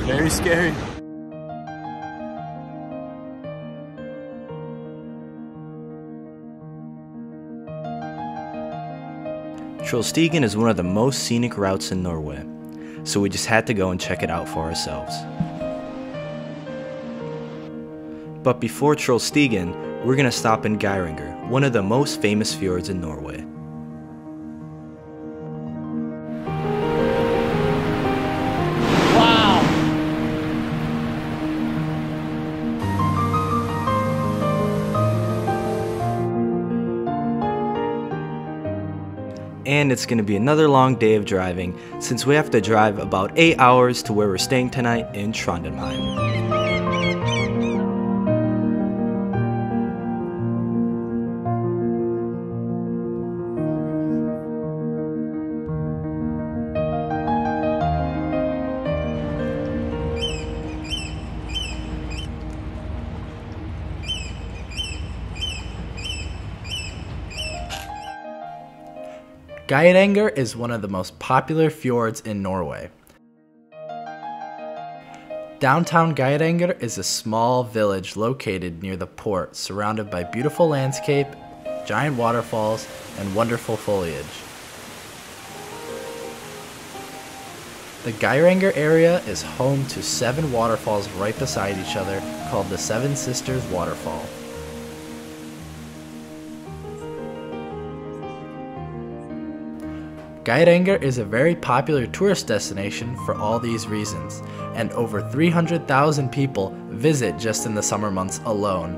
Very scary. Trollstigen is one of the most scenic routes in Norway, so we just had to go and check it out for ourselves. But before Trollstigen, we're gonna stop in Geiranger, one of the most famous fjords in Norway. And it's going to be another long day of driving, since we have to drive about 8 hours to where we're staying tonight in Trondheim. Geiranger is one of the most popular fjords in Norway. Downtown Geiranger is a small village located near the port, surrounded by beautiful landscape, giant waterfalls, and wonderful foliage. The Geiranger area is home to 7 waterfalls right beside each other, called the Seven Sisters Waterfall. Geiranger is a very popular tourist destination for all these reasons, and over 300,000 people visit just in the summer months alone.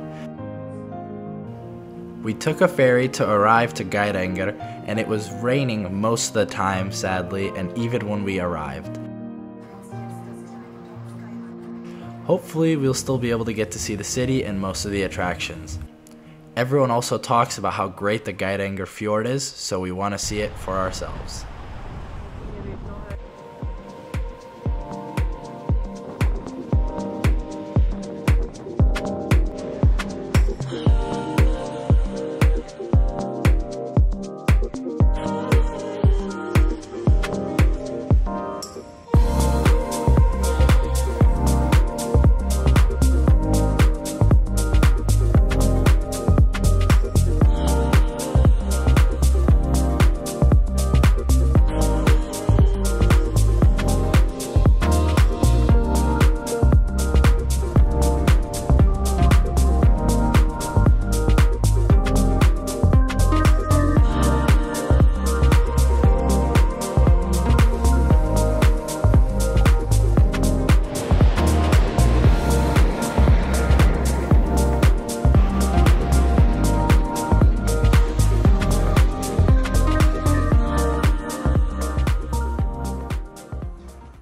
We took a ferry to arrive to Geiranger, and it was raining most of the time, sadly, and even when we arrived. Hopefully we'll still be able to get to see the city and most of the attractions. Everyone also talks about how great the Geiranger Fjord is, so we want to see it for ourselves.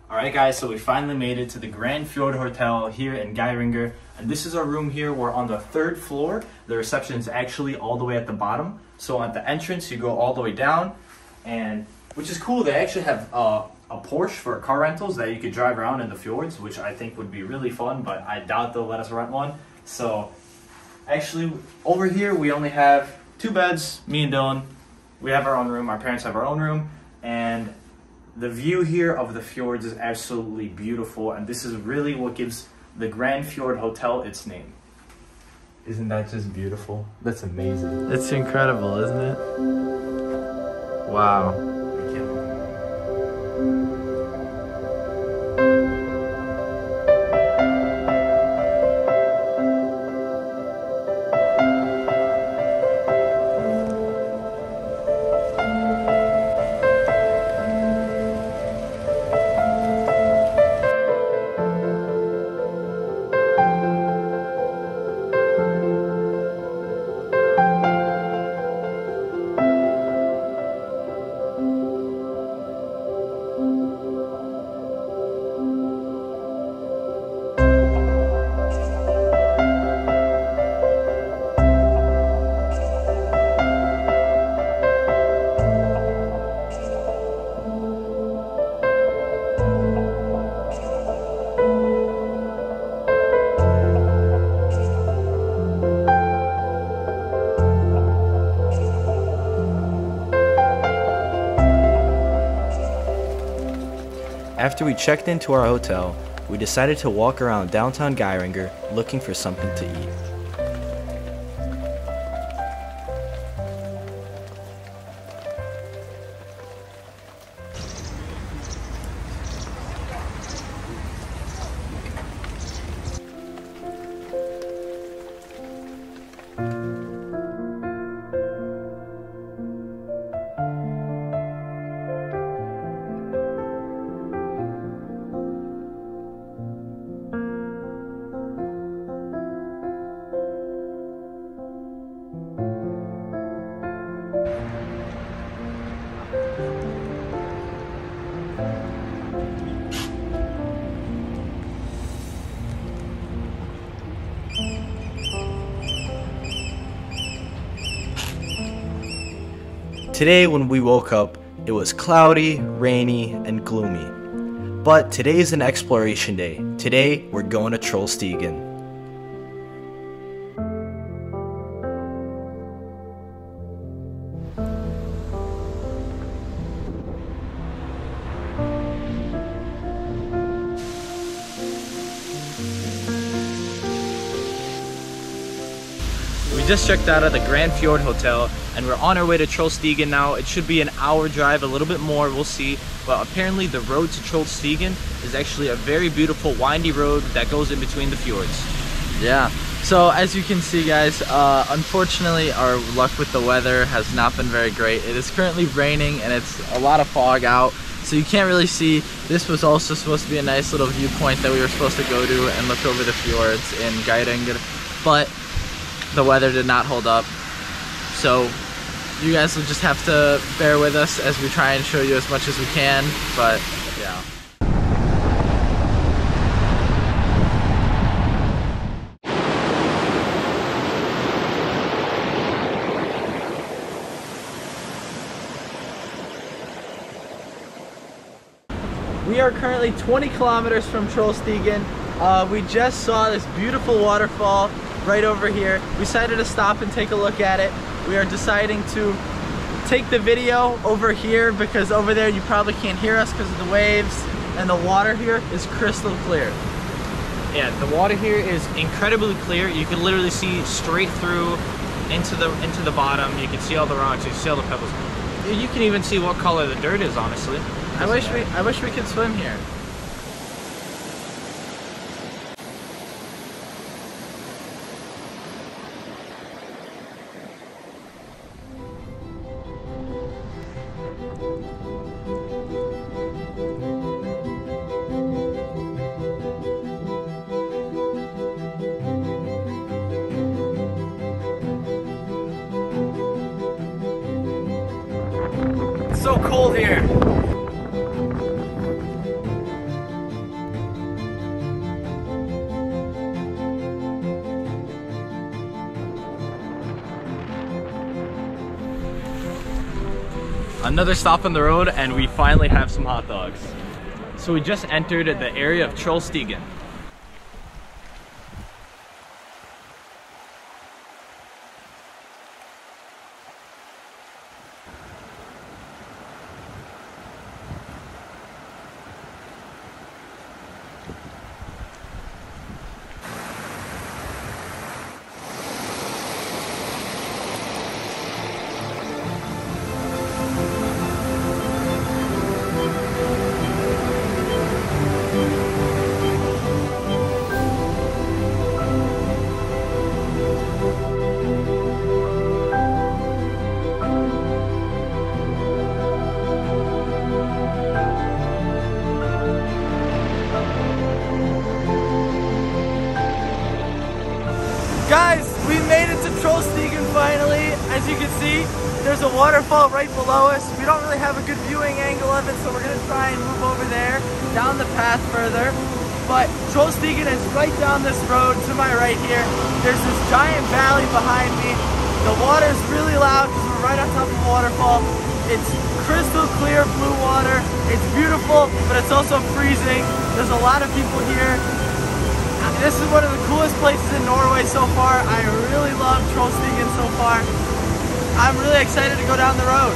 Alright guys, so we finally made it to the Grand Fjord Hotel here in Geiranger, and this is our room here. We're on the 3rd floor. The reception is actually all the way at the bottom. So at the entrance you go all the way down, and which is cool, they actually have a Porsche for car rentals that you could drive around in the fjords, which I think would be really fun, but I doubt they'll let us rent one. So actually over here we only have 2 beds, me and Dylan. We have our own room, our parents have our own room, and the view here of the fjords is absolutely beautiful, and this is really what gives the Grand Fjord Hotel its name. Isn't that just beautiful? That's amazing. It's incredible, isn't it? Wow. After we checked into our hotel, we decided to walk around downtown Geiranger looking for something to eat. Today when we woke up, it was cloudy, rainy, and gloomy. But today is an exploration day. Today, we're going to Trollstigen. We just checked out of the Grand Fjord Hotel and we're on our way to Trollstigen now. It should be an hour drive, a little bit more, we'll see. But apparently the road to Trollstigen is actually a very beautiful windy road that goes in between the fjords. Yeah, so as you can see guys, unfortunately our luck with the weather has not been very great. It is currently raining and it's a lot of fog out, so you can't really see. This was also supposed to be a nice little viewpoint that we were supposed to go to and look over the fjords in Geiranger, but the weather did not hold up. So you guys will just have to bear with us as we try and show you as much as we can, but yeah. We are currently 20 kilometers from Trollstigen. We just saw this beautiful waterfall right over here. We decided to stop and take a look at it. We are deciding to take the video over here because over there you probably can't hear us because of the waves, and the water here is crystal clear. Yeah, the water here is incredibly clear. You can literally see straight through into the bottom. You can see all the rocks, you can see all the pebbles. You can even see what color the dirt is, honestly. I wish we could swim here. It's so cold here. Another stop on the road and we finally have some hot dogs. So we just entered the area of Trollstigen. Guys, we made it to Trollstigen finally. As you can see, there's a waterfall right below us. We don't really have a good viewing angle of it, so we're gonna try and move over there, down the path further. But Trollstigen is right down this road to my right here. There's this giant valley behind me. The water's really loud because we're right on top of a waterfall. It's crystal clear blue water. It's beautiful, but it's also freezing. There's a lot of people here. This is one of the coolest places in Norway so far. I really love Trollstigen so far. I'm really excited to go down the road.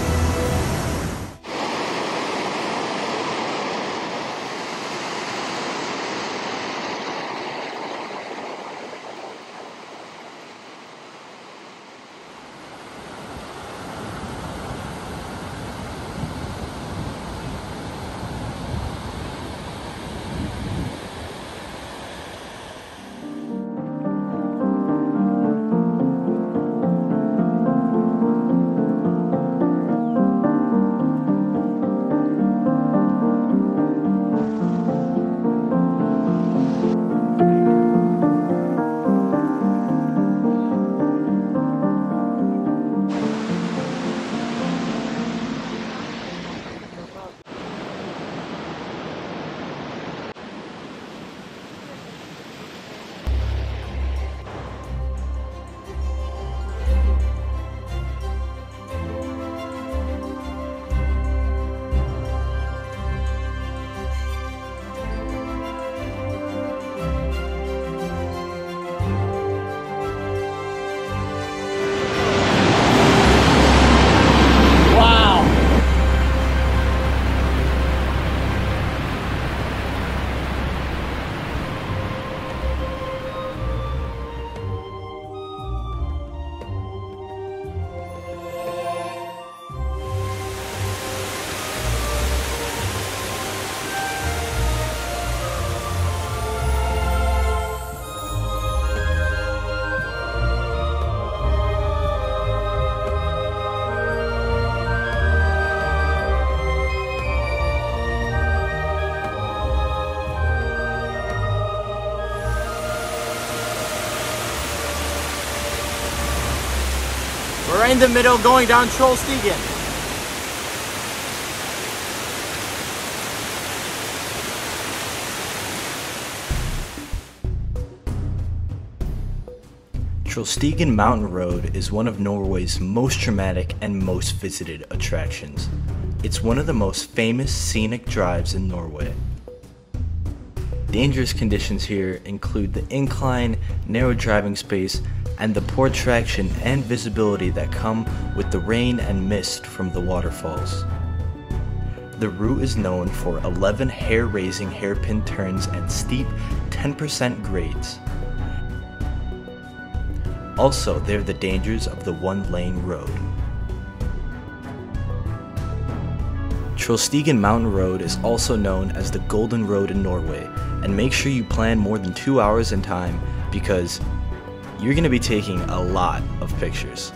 in the middle going down Trollstigen. Trollstigen Mountain Road is one of Norway's most dramatic and most visited attractions. It's one of the most famous scenic drives in Norway. Dangerous conditions here include the incline, narrow driving space, and the poor traction and visibility that come with the rain and mist from the waterfalls. The route is known for 11 hair-raising hairpin turns and steep 10% grades. Also, there are the dangers of the one-lane road. Trollstigen Mountain Road is also known as the Golden Road in Norway, and make sure you plan more than 2 hours in time because you're going to be taking a lot of pictures.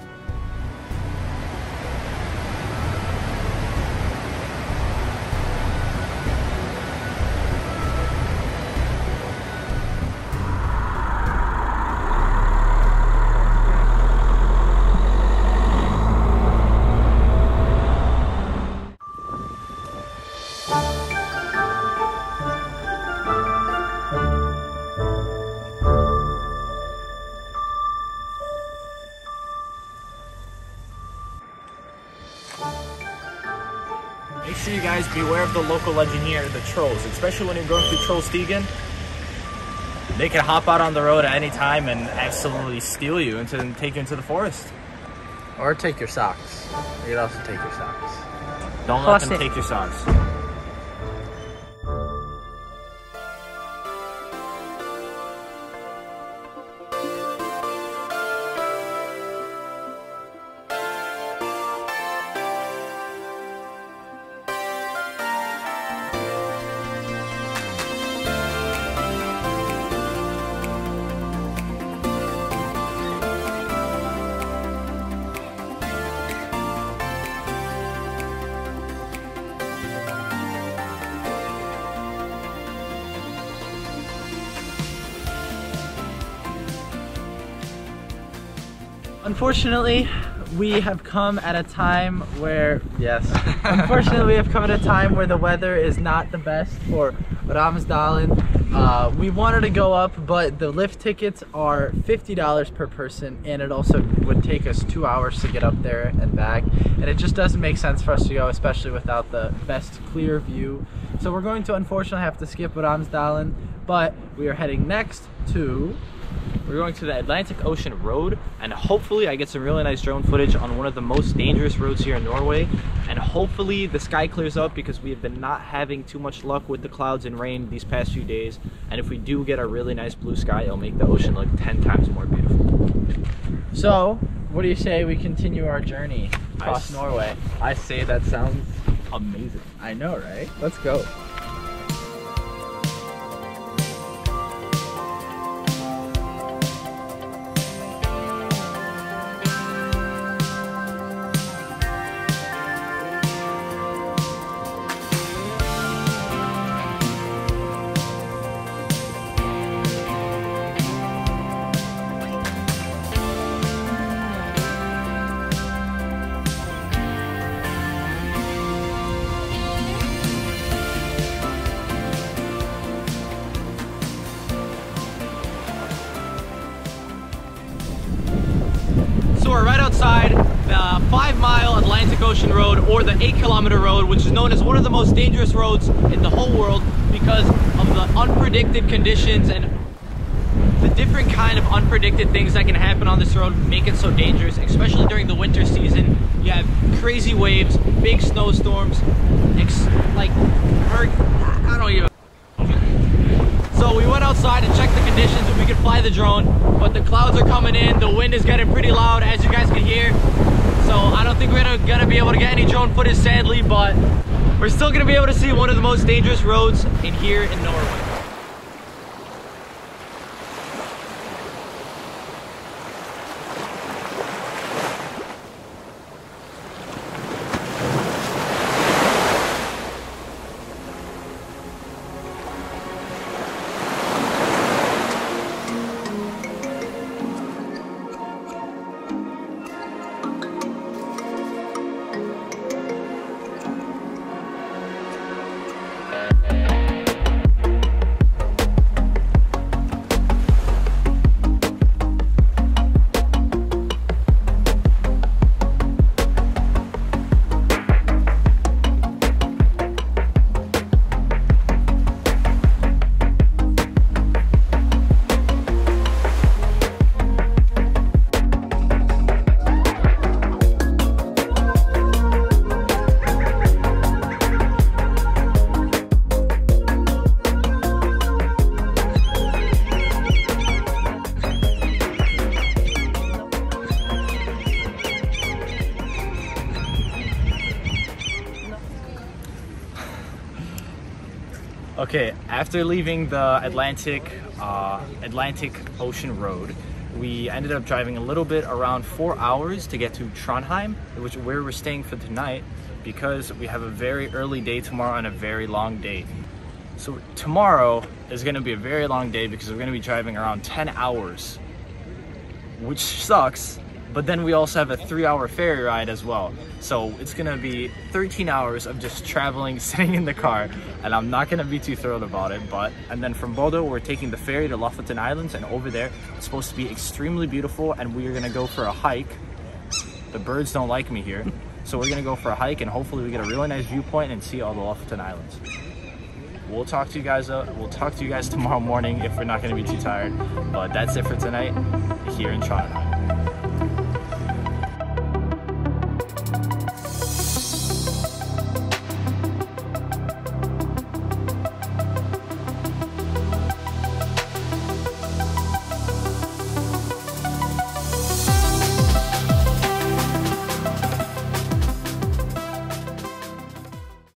Make sure you guys beware of the local legend here, the trolls, especially when you're going through Trollstigen. They can hop out on the road at any time and absolutely steal you and take you into the forest. Or take your socks. You could also take your socks. Don't let them take your socks. Unfortunately, we have come at a time where, unfortunately we have come at a time where the weather is not the best for Ramsdalen. We wanted to go up, but the lift tickets are $50 per person, and it also would take us 2 hours to get up there and back. And it just doesn't make sense for us to go, especially without the best clear view. So we're going to unfortunately have to skip Ramsdalen, but we are heading next to... We're going to the Atlantic Ocean Road, and hopefully I get some really nice drone footage on one of the most dangerous roads here in Norway, and hopefully the sky clears up because we have been not having too much luck with the clouds and rain these past few days, and if we do get a really nice blue sky, it'll make the ocean look 10 times more beautiful. So, what do you say we continue our journey across Norway? I say that sounds amazing. I know, right? Let's go. So we're right outside the 5-mile Atlantic Ocean Road, or the 8-kilometer road, which is known as one of the most dangerous roads in the whole world because of the unpredicted conditions and the different kind of unpredicted things that can happen on this road make it so dangerous, especially during the winter season. You have crazy waves, big snowstorms, I don't even... So we went outside and checked the conditions and we could fly the drone, but the clouds are coming in, the wind is getting pretty loud as you guys can hear. So I don't think we're gonna be able to get any drone footage, sadly, but we're still gonna be able to see one of the most dangerous roads in here in Norway. Okay, after leaving the Atlantic Ocean Road, we ended up driving a little bit around 4 hours to get to Trondheim, which where we're staying for tonight, because we have a very early day tomorrow and a very long day. So tomorrow is going to be a very long day because we're going to be driving around 10 hours, which sucks. But then we also have a 3-hour ferry ride as well. So it's gonna be 13 hours of just traveling, sitting in the car, and I'm not gonna be too thrilled about it. And then from Bodo, we're taking the ferry to Lofoten Islands, and over there, it's supposed to be extremely beautiful, and we are gonna go for a hike. The birds don't like me here. So we're gonna go for a hike, and hopefully we get a really nice viewpoint and see all the Lofoten Islands. We'll talk to you guys tomorrow morning if we're not gonna be too tired. But that's it for tonight here in Trondheim.